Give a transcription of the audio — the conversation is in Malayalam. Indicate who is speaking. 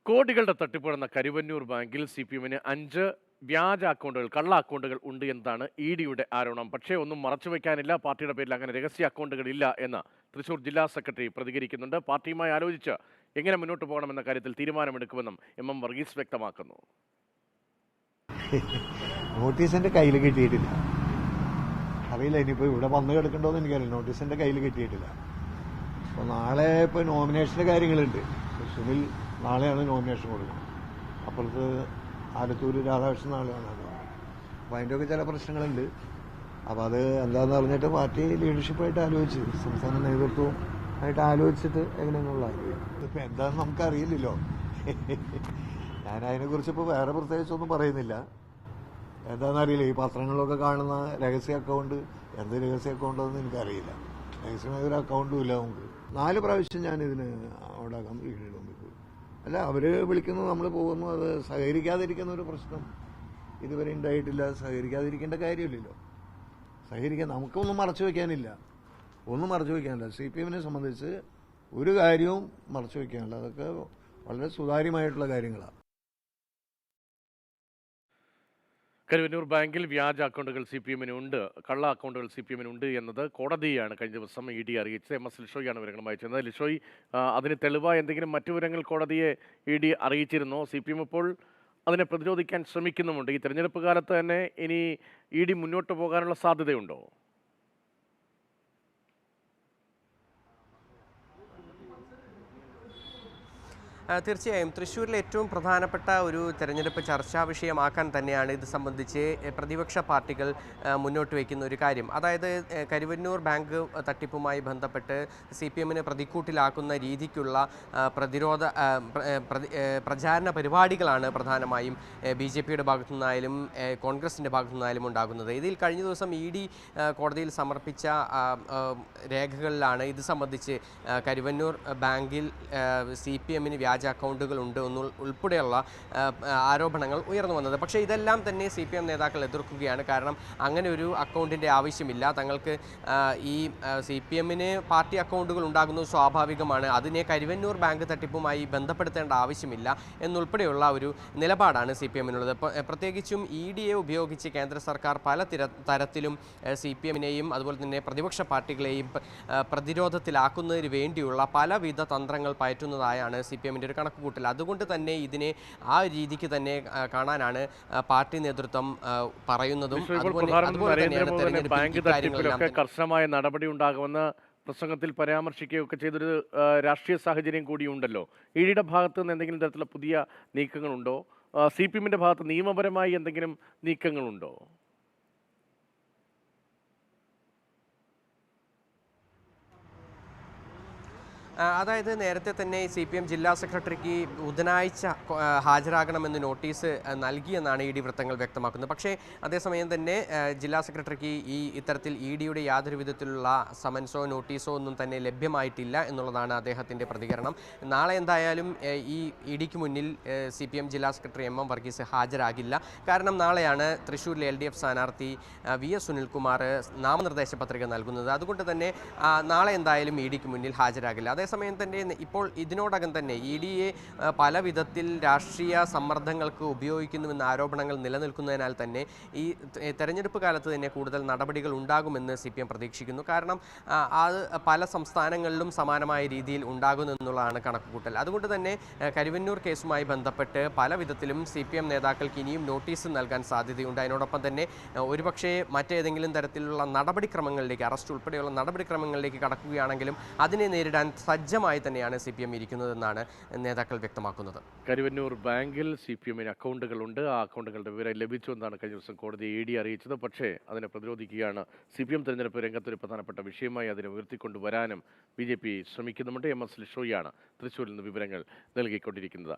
Speaker 1: കോടികളുടെ തട്ടിപ്പ് കരുവന്നൂർ ബാങ്കിൽ സിപിഎമ്മിന് 5 വ്യാജ അക്കൗണ്ടുകൾ, കള്ള അക്കൗണ്ടുകൾ ഉണ്ട് എന്നതാണ് ഇഡിയുടെ ആരോപണം. പക്ഷേ ഒന്നും മറച്ചുവെക്കാനില്ല. പാർട്ടിയുടെ പേരിൽ അങ്ങനെ രഹസ്യ അക്കൗണ്ടുകൾ ഇല്ല എന്ന് തൃശൂർ ജില്ലാ സെക്രട്ടറി പ്രതികരിക്കുന്നുണ്ട്. പാർട്ടിയുമായി ആലോചിച്ച് എങ്ങനെ മുന്നോട്ട് പോകണമെന്ന കാര്യത്തിൽ തീരുമാനമെടുക്കുമെന്നും എം വർഗീസ് വ്യക്തമാക്കുന്നു.
Speaker 2: നോട്ടീസ് എൻ്റെ കയ്യിൽ കിട്ടിയിട്ടില്ല. അറിയില്ല, ഇനിയിപ്പോൾ ഇവിടെ വന്ന് കിടക്കണ്ടോന്ന് എനിക്കറിയില്ല. നോട്ടീസ് എൻ്റെ കയ്യിൽ കിട്ടിയിട്ടില്ല. അപ്പോൾ നാളെ ഇപ്പോൾ നോമിനേഷൻ്റെ കാര്യങ്ങളുണ്ട്. സുനിൽ നാളെയാണ് നോമിനേഷൻ കൊടുക്കുന്നത്. അപ്പുറത്ത് ആലത്തൂർ രാധാകൃഷ്ണൻ നാളെയാണ്. അപ്പോൾ അതിൻ്റെയൊക്കെ ചില പ്രശ്നങ്ങളുണ്ട്. അപ്പോൾ അത് എന്താണെന്ന് പറഞ്ഞിട്ട് പാർട്ടി ലീഡർഷിപ്പായിട്ട് ആലോചിച്ച്, സംസ്ഥാന നേതൃത്വവും ആയിട്ട് ആലോചിച്ചിട്ട് എങ്ങനെയെന്നുള്ള ഇതിപ്പോൾ എന്താണെന്ന് നമുക്കറിയില്ലല്ലോ. ഞാൻ അതിനെക്കുറിച്ച് ഇപ്പോൾ വേറെ പ്രത്യേകിച്ചൊന്നും പറയുന്നില്ല. എന്താണെന്നറിയില്ല. ഈ പത്രങ്ങളിലൊക്കെ കാണുന്ന രഹസ്യ അക്കൗണ്ട് എന്ത് രഹസ്യ അക്കൗണ്ടെന്ന് എനിക്കറിയില്ല. രഹസ്യമായ ഒരു അക്കൗണ്ടും ഇല്ല നമുക്ക്. 4 പ്രാവശ്യം ഞാനിതിന് അവിടെ കമ്പ്ലീറ്റ് മുമ്പിൽ പോയി. അല്ല, അവർ വിളിക്കുന്നു, നമ്മൾ പോകുന്നു. അത് സഹകരിക്കാതിരിക്കുന്ന ഒരു പ്രശ്നം ഇതുവരെ ഉണ്ടായിട്ടില്ല. സഹകരിക്കാതിരിക്കേണ്ട കാര്യമില്ലല്ലോ. സഹകരിക്കാൻ നമുക്കൊന്നും മറച്ചു വയ്ക്കാനില്ല. ഒന്നും മറച്ചു വയ്ക്കാനില്ല. CPM-നെ സംബന്ധിച്ച് ഒരു കാര്യവും മറച്ചു വയ്ക്കാനില്ല. അതൊക്കെ വളരെ സുതാര്യമായിട്ടുള്ള കാര്യങ്ങളാണ്.
Speaker 1: കരുവന്നൂർ ബാങ്കിൽ വ്യാജ അക്കൗണ്ടുകൾ സിപിഎമ്മിനുണ്ട്, കള്ള അക്കൗണ്ടുകൾ സിപിഎമ്മിനുണ്ട് എന്നത് കോടതിയാണ് കഴിഞ്ഞ ദിവസം ഇഡി അറിയിച്ചത്. MS ലിഷോയാണ് വിവരങ്ങളുമായി ചെന്നത്. ലിഷോയ്, അതിന് തെളിവായ എന്തെങ്കിലും മറ്റു വിവരങ്ങൾ കോടതിയെ ഇഡി അറിയിച്ചിരുന്നോ? CPM ഇപ്പോൾ അതിനെ പ്രതിരോധിക്കാൻ ശ്രമിക്കുന്നുമുണ്ട്. ഈ തെരഞ്ഞെടുപ്പ് കാലത്ത് തന്നെ ഇനി ഇഡി മുന്നോട്ട് പോകാനുള്ള സാധ്യതയുണ്ടോ?
Speaker 3: തീർച്ചയായും തൃശ്ശൂരിലെ ഏറ്റവും പ്രധാനപ്പെട്ട ഒരു തെരഞ്ഞെടുപ്പ് ചർച്ചാ വിഷയമാക്കാൻ തന്നെയാണ് ഇത് സംബന്ധിച്ച് പ്രതിപക്ഷ പാർട്ടികൾ മുന്നോട്ട് വയ്ക്കുന്ന ഒരു കാര്യം. അതായത് കരുവന്നൂർ ബാങ്ക് തട്ടിപ്പുമായി ബന്ധപ്പെട്ട് CPM-നെ പ്രതിക്കൂട്ടിലാക്കുന്ന രീതിക്കുള്ള പ്രചാരണ പരിപാടികളാണ് പ്രധാനമായും BJP-യുടെ ഭാഗത്തു നിന്നായാലും കോൺഗ്രസിൻ്റെ ഭാഗത്തു നിന്നായാലും ഉണ്ടാകുന്നത്. ഇതിൽ കഴിഞ്ഞ ദിവസം ED കോടതിയിൽ സമർപ്പിച്ച രേഖകളിലാണ് ഇത് സംബന്ധിച്ച് കരുവന്നൂർ ബാങ്കിൽ CPM-ന് വ്യാജ അക്കൗണ്ടുകൾ ഉണ്ട് ഉൾപ്പെടെയുള്ള ആരോപണങ്ങൾ ഉയർന്നു വന്നത്. പക്ഷേ ഇതെല്ലാം തന്നെ CPM നേതാക്കൾ എതിർക്കുകയാണ്. കാരണം അങ്ങനെ ഒരു അക്കൗണ്ടിൻ്റെ ആവശ്യമില്ല. തങ്ങൾക്ക് ഈ CPM-ന് പാർട്ടി അക്കൗണ്ടുകൾ ഉണ്ടാകുന്നത് സ്വാഭാവികമാണ്. അതിനെ കരുവന്നൂർ ബാങ്ക് തട്ടിപ്പുമായി ബന്ധപ്പെടുത്തേണ്ട ആവശ്യമില്ല എന്നുൾപ്പെടെയുള്ള ഒരു നിലപാടാണ് CPM-നുള്ളത്. പ്രത്യേകിച്ചും ED-യെ ഉപയോഗിച്ച് കേന്ദ്ര സർക്കാർ പല തരത്തിലും CPM-നെയും അതുപോലെ തന്നെ പ്രതിപക്ഷ പാർട്ടികളെയും പ്രതിരോധത്തിലാക്കുന്നതിന് വേണ്ടിയുള്ള പലവിധ തന്ത്രങ്ങൾ പയറ്റുന്നതായാണ് CPM-ന്റെ ഒരു കണക്കുകൂട്ടൽ. അതുകൊണ്ട് തന്നെ ഇതിനെ ആ രീതിക്ക് തന്നെ കാണാനാണ് പാർട്ടി നേതൃത്വം പറയുന്നതും.
Speaker 1: ബാങ്ക് തട്ടിപ്പിലൊക്കെ കർശനമായ നടപടി ഉണ്ടാകുമെന്ന് പ്രസംഗത്തിൽ പരാമർശിക്കുകയൊക്കെ ചെയ്തൊരു രാഷ്ട്രീയ സാഹചര്യം കൂടിയുണ്ടല്ലോ. ഇഡിയുടെ ഭാഗത്ത് നിന്ന് എന്തെങ്കിലും തരത്തിലുള്ള പുതിയ നീക്കങ്ങളുണ്ടോ? CPM-ന്റെ ഭാഗത്ത് നിയമപരമായി എന്തെങ്കിലും നീക്കങ്ങളുണ്ടോ?
Speaker 3: അതായത് നേരത്തെ തന്നെ CPM ജില്ലാ സെക്രട്ടറിക്ക് ബുധനാഴ്ച ഹാജരാകണമെന്ന് നോട്ടീസ് നൽകിയെന്നാണ് ED വൃത്തങ്ങൾ വ്യക്തമാക്കുന്നത്. പക്ഷേ അതേസമയം തന്നെ ജില്ലാ സെക്രട്ടറിക്ക് ഇത്തരത്തിൽ ED-യുടെ യാതൊരു വിധത്തിലുള്ള സമൻസോ നോട്ടീസോ ഒന്നും തന്നെ ലഭ്യമായിട്ടില്ല എന്നുള്ളതാണ് അദ്ദേഹത്തിൻ്റെ പ്രതികരണം. നാളെ എന്തായാലും ഈ ED-ക്ക് മുന്നിൽ CPM ജില്ലാ സെക്രട്ടറി M വർഗീസ് ഹാജരാകില്ല. കാരണം നാളെയാണ് തൃശ്ശൂരിലെ LDF സ്ഥാനാർത്ഥി VS സുനിൽകുമാർ നാമനിർദ്ദേശ പത്രിക നൽകുന്നത്. അതുകൊണ്ട് തന്നെ നാളെ എന്തായാലും ED-ക്ക് മുന്നിൽ ഹാജരാകില്ല. അതേസമയം തന്നെ ഇപ്പോൾ ഇതിനോടകം തന്നെ ED-യെ പല വിധത്തിൽ രാഷ്ട്രീയ സമ്മർദ്ദങ്ങൾക്ക് ഉപയോഗിക്കുന്നുവെന്ന ആരോപണങ്ങൾ നിലനിൽക്കുന്നതിനാൽ തന്നെ ഈ തെരഞ്ഞെടുപ്പ് കാലത്ത് തന്നെ കൂടുതൽ നടപടികൾ ഉണ്ടാകുമെന്ന് CPM പ്രതീക്ഷിക്കുന്നു. കാരണം അത് പല സംസ്ഥാനങ്ങളിലും സമാനമായ രീതിയിൽ ഉണ്ടാകുമെന്നുള്ളതാണ് കണക്കുകൂട്ടൽ. അതുകൊണ്ട് തന്നെ കരുവന്നൂർ കേസുമായി ബന്ധപ്പെട്ട് പല വിധത്തിലും CPM നേതാക്കൾക്ക് ഇനിയും നോട്ടീസ് നൽകാൻ സാധ്യതയുണ്ട്. അതിനോടൊപ്പം തന്നെ ഒരുപക്ഷെ മറ്റേതെങ്കിലും തരത്തിലുള്ള നടപടിക്രമങ്ങളിലേക്ക്, അറസ്റ്റ് ഉൾപ്പെടെയുള്ള നടപടിക്രമങ്ങളിലേക്ക് കടക്കുകയാണെങ്കിലും അതിനെ നേരിടാൻ സജ്ജമായി തന്നെയാണ് CPM ഇരിക്കുന്നതെന്നാണ് നേതാക്കൾ വ്യക്തമാക്കുന്നത്.
Speaker 1: കരുവന്നൂർ ബാങ്കിൽ CPM-ന് അക്കൗണ്ടുകളുണ്ട്. ആ അക്കൗണ്ടുകളുടെ വിവരം ലഭിച്ചു എന്നാണ് കഴിഞ്ഞ ദിവസം കോടതി ED അറിയിച്ചത്. പക്ഷേ അതിനെ പ്രതിരോധിക്കുകയാണ്. CPM തെരഞ്ഞെടുപ്പ് രംഗത്തൊരു പ്രധാനപ്പെട്ട വിഷയമായി അതിനെ ഉയർത്തിക്കൊണ്ടുവരാനും BJP ശ്രമിക്കുന്നുമുണ്ട്. MS ലിഷോയാണ് തൃശ്ശൂരിൽ നിന്ന് വിവരങ്ങൾ നൽകിക്കൊണ്ടിരിക്കുന്നത്.